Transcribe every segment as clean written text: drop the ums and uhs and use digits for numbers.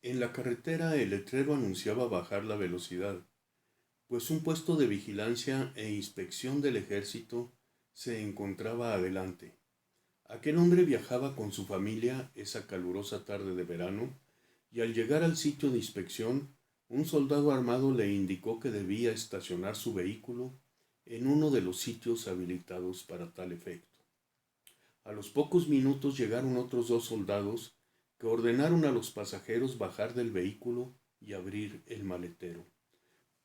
En la carretera el letrero anunciaba bajar la velocidad, pues un puesto de vigilancia e inspección del ejército se encontraba adelante. Aquel hombre viajaba con su familia esa calurosa tarde de verano y al llegar al sitio de inspección, un soldado armado le indicó que debía estacionar su vehículo en uno de los sitios habilitados para tal efecto. A los pocos minutos llegaron otros dos soldados que ordenaron a los pasajeros bajar del vehículo y abrir el maletero.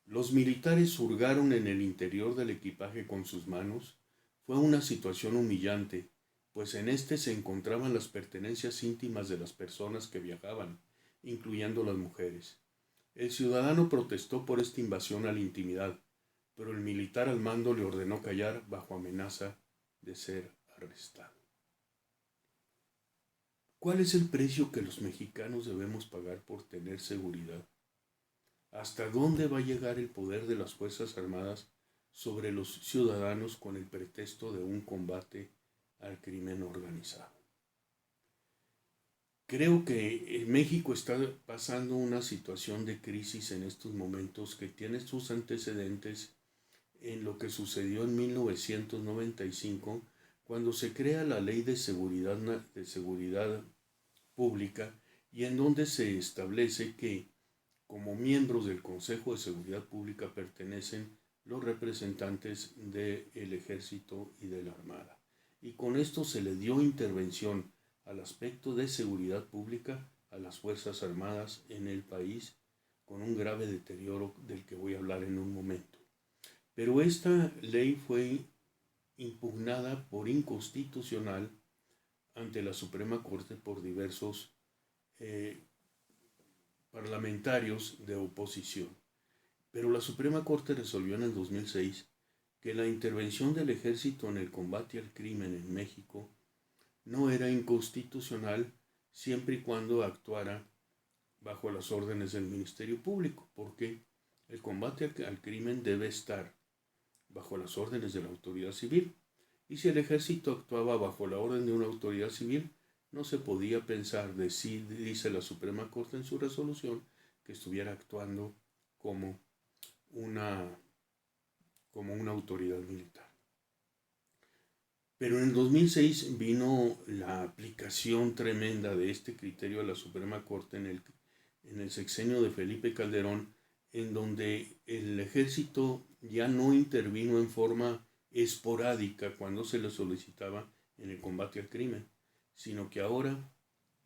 Los militares hurgaron en el interior del equipaje con sus manos. Fue una situación humillante, pues en este se encontraban las pertenencias íntimas de las personas que viajaban, incluyendo las mujeres. El ciudadano protestó por esta invasión a la intimidad, pero el militar al mando le ordenó callar bajo amenaza de ser arrestado. ¿Cuál es el precio que los mexicanos debemos pagar por tener seguridad? ¿Hasta dónde va a llegar el poder de las Fuerzas Armadas sobre los ciudadanos con el pretexto de un combate al crimen organizado? Creo que México está pasando una situación de crisis en estos momentos que tiene sus antecedentes en lo que sucedió en 1995, cuando se crea la Ley de Seguridad Pública y en donde se establece que como miembros del Consejo de Seguridad Pública pertenecen los representantes del Ejército y de la Armada. Y con esto se le dio intervención al aspecto de seguridad pública a las Fuerzas Armadas en el país, con un grave deterioro del que voy a hablar en un momento. Pero esta ley fue impugnada por inconstitucional ante la Suprema Corte por diversos eh, parlamentarios de oposición. Pero la Suprema Corte resolvió en el 2006 que la intervención del ejército en el combate al crimen en México no era inconstitucional siempre y cuando actuara bajo las órdenes del Ministerio Público, porque el combate al crimen debe estar bajo las órdenes de la autoridad civil. Y si el ejército actuaba bajo la orden de una autoridad civil, no se podía pensar dice la Suprema Corte en su resolución, que estuviera actuando como una, como una autoridad militar. Pero en el 2006 vino la aplicación tremenda de este criterio de la Suprema Corte en el sexenio de Felipe Calderón, en donde el ejército ya no intervino en forma esporádica cuando se le solicitaba en el combate al crimen, sino que ahora,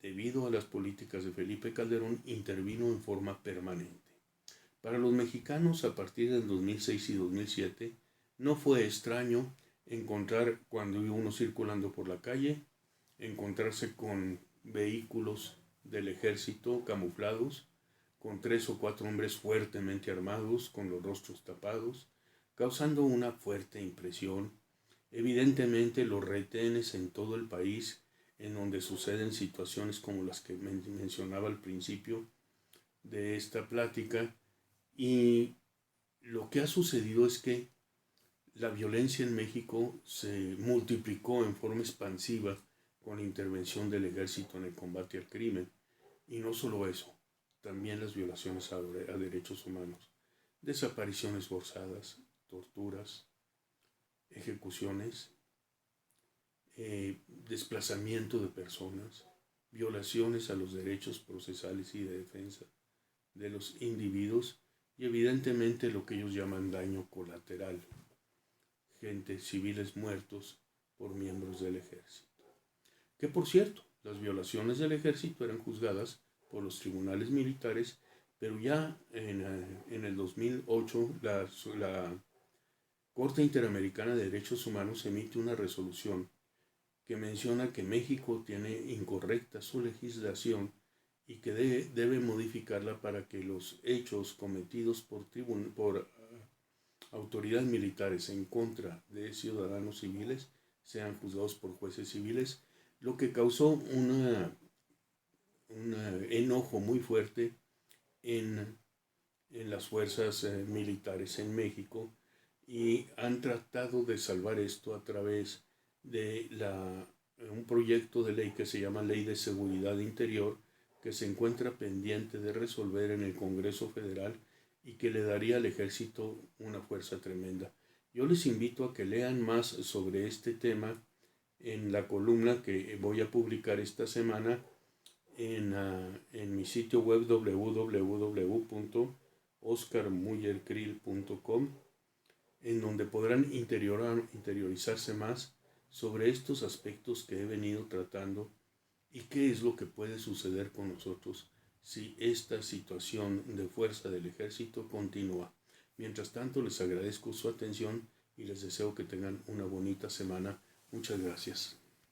debido a las políticas de Felipe Calderón, intervino en forma permanente. Para los mexicanos, a partir del 2006 y 2007, no fue extraño encontrar, cuando iba uno circulando por la calle, encontrarse con vehículos del ejército camuflados, con 3 o 4 hombres fuertemente armados, con los rostros tapados, causando una fuerte impresión. Evidentemente los retenes en todo el país, en donde suceden situaciones como las que mencionaba al principio de esta plática, y lo que ha sucedido es que la violencia en México se multiplicó en forma expansiva con la intervención del ejército en el combate al crimen. Y no solo eso, también las violaciones a derechos humanos, desapariciones forzadas, torturas, ejecuciones, desplazamiento de personas, violaciones a los derechos procesales y de defensa de los individuos y evidentemente lo que ellos llaman daño colateral, gente, civiles muertos por miembros del ejército. Que por cierto, las violaciones del ejército eran juzgadas por los tribunales militares, pero ya en el 2008 la Corte Interamericana de Derechos Humanos emite una resolución que menciona que México tiene incorrecta su legislación y que debe modificarla para que los hechos cometidos por autoridades militares en contra de ciudadanos civiles sean juzgados por jueces civiles, lo que causó un enojo muy fuerte en las fuerzas militares en México, y han tratado de salvar esto a través de un proyecto de ley que se llama Ley de Seguridad Interior, que se encuentra pendiente de resolver en el Congreso Federal y que le daría al ejército una fuerza tremenda. Yo les invito a que lean más sobre este tema en la columna que voy a publicar esta semana en mi sitio web www.oscarmuyerkrill.com, en donde podrán interiorizarse más sobre estos aspectos que he venido tratando y qué es lo que puede suceder con nosotros si esta situación de fuerza del ejército continúa. Mientras tanto, les agradezco su atención y les deseo que tengan una bonita semana. Muchas gracias.